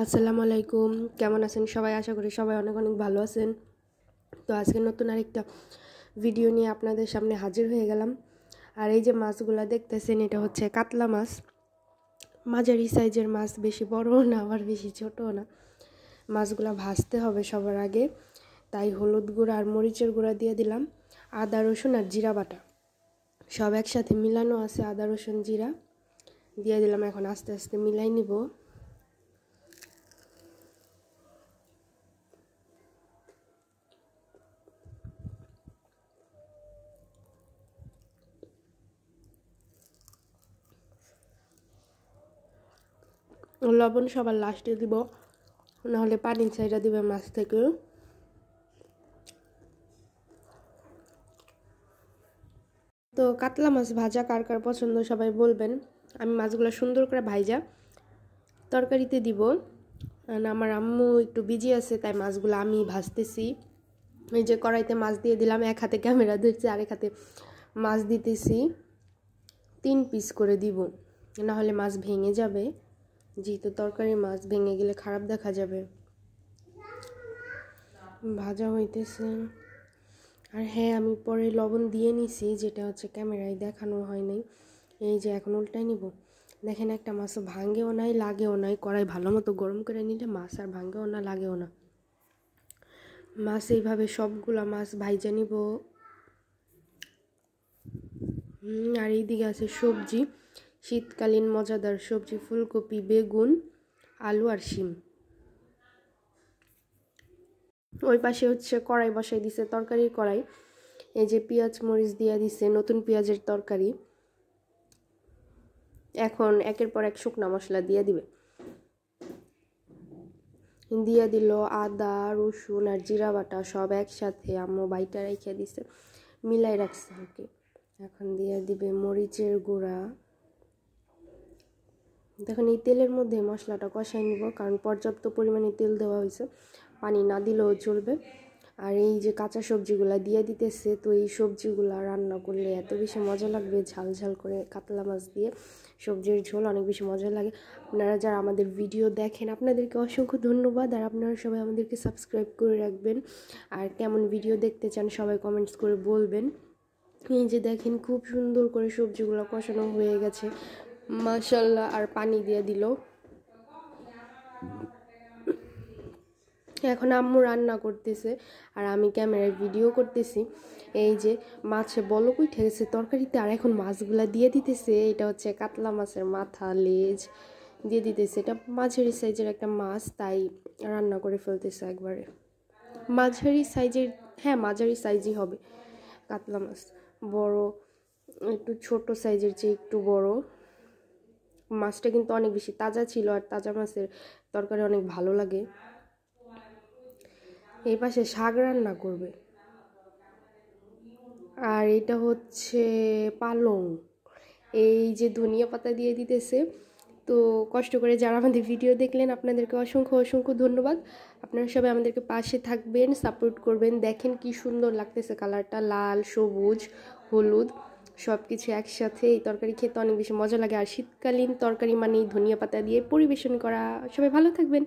আসসালামু আলাইকুম, কেমন আছেন সবাই? আশা করি সবাই অনেক অনেক ভালো আছেন। তো আজকে নতুন আরেকটা ভিডিও নিয়ে আপনাদের সামনে হাজির হয়ে গেলাম। আর এই যে মাছগুলো দেখতেছেন, এটা হচ্ছে কাতলা মাছ। মাঝারি সাইজের মাছ, বেশি বড়ও না আবার বেশি ছোটও না। মাছগুলো ভাজতে হবে সবার আগে, তাই হলুদ গুঁড়া আর মরিচের গুঁড়া দিয়ে দিলাম। আদা রসুন আর জিরা বাটা সব একসাথে মিলানো আছে, আদা রসুন জিরা দিয়ে দিলাম। এখন আস্তে আস্তে মিলাই নিব। লবণ সবার লাস্টে দিব, নাহলে পানি ছাইড়া দিবে মাছ থেকে। তো কাতলা মাছ ভাজা কার কার পছন্দ সবাই বলবেন। আমি মাছগুলো সুন্দর করে ভাইজা তরকারিতে দিব। আমার আম্মু একটু বিজি আছে, তাই মাছগুলো আমি ভাজতেছি। এই যে কড়াইতে মাছ দিয়ে দিলাম, এক হাতে ক্যামেরা ধরছি, আরেক হাতে মাছ দিতেছি। 3 পিস করে দিব, নাহলে মাছ ভেঙে যাবে। যেহেতু তরকারি মাছ, ভেঙে গেলে খারাপ দেখা যাবে। ভাজা হইতেছে। আর হ্যাঁ, আমি পরে লবণ দিয়ে নিছি, যেটা হচ্ছে ক্যামেরায় দেখানো হয় নাই। এই যে এখন উল্টাই নিব। দেখেন, একটা মাছ ভাঙেও নাই লাগেও নাই। কড়াই ভালো মতো গরম করে নিলে মাছ আর ভাঙেও না লাগেও না। মাছ এইভাবে সবগুলা মাছ ভাইজা নিব। আর এইদিকে আছে সবজি, শীতকালীন মজাদার সবজি, ফুলকপি, বেগুন, আলু আর শিম। ওই পাশে হচ্ছে কড়াই বসাই দিছে, তরকারির কড়াই। এই যে পেঁয়াজ মরিচ দিয়া দিছে, নতুন পেঁয়াজের তরকারি। এখন একের পর এক শুকনা মশলা দিয়ে দিবে। দিয়ে দিল আদা রসুন আর জিরা বাটা সব একসাথে, আম্মু বাইটা রেখে দিছে, মিলাই রাখছে আর কি। এখন দিয়ে দিবে মরিচের গুঁড়া। দেখুন, এই তেলের মধ্যে মশলাটা কষাই নিব, কারণ পর্যাপ্ত পরিমাণে তেল দেওয়া হয়েছে, পানি না দিলেও চলবে। আর এই যে কাঁচা সবজিগুলা দিয়ে দিতেছে। তো এই সবজিগুলা রান্না করলে এত বেশি মজা লাগবে, ঝাল ঝাল করে কাতলা মাছ দিয়ে সবজির ঝোল অনেক বেশি মজা লাগে। আপনারা যারা আমাদের ভিডিও দেখেন, আপনাদেরকে অসংখ্য ধন্যবাদ। আর আপনারা সবাই আমাদেরকে সাবস্ক্রাইব করে রাখবেন। আর কেমন ভিডিও দেখতে চান সবাই কমেন্টস করে বলবেন। এই যে দেখেন, খুব সুন্দর করে সবজিগুলো কষানো হয়ে গেছে মাশাআল্লাহ। আর পানি দিয়ে দিল। এখন আম্মু রান্না করতেছে আর আমি ক্যামেরায় ভিডিও করতেছি। এই যে মাছে বলক উঠে গেছে তরকারিতে, আর এখন মাছগুলা দিয়ে দিতেছে। এটা হচ্ছে কাতলা মাছের মাথা, লেজ দিয়ে দিতেছে। এটা মাঝারি সাইজের একটা মাছ, তাই রান্না করে ফেলতেছে একবারে। মাঝারি সাইজের, হ্যাঁ মাঝারি সাইজই হবে কাতলা মাছ। বড় একটু ছোট সাইজের চেয়ে একটু বড়। মাছটা কিন্তু অনেক বেশি তাজা ছিল, আর তাজা মাছের তরকারি অনেক ভালো লাগে। এই পাশে শাক রান্না করবে। আর এটা হচ্ছে পালং। এই যে ধনিয়া পাতা দিয়ে দিতেছে। তো কষ্ট করে যারা আমাদের ভিডিও দেখলেন, আপনাদেরকে অসংখ্য অসংখ্য ধন্যবাদ। আপনারা সবাই আমাদেরকে পাশে থাকবেন, সাপোর্ট করবেন। দেখেন কি সুন্দর লাগতেছে কালারটা, লাল সবুজ হলুদ সব কিছু একসাথে। এই তরকারি খেতে অনেক বেশি মজা লাগে। আর শীতকালীন তরকারি মানে ধনিয়া পাতা দিয়ে পরিবেশন করা। সবাই ভালো থাকবেন।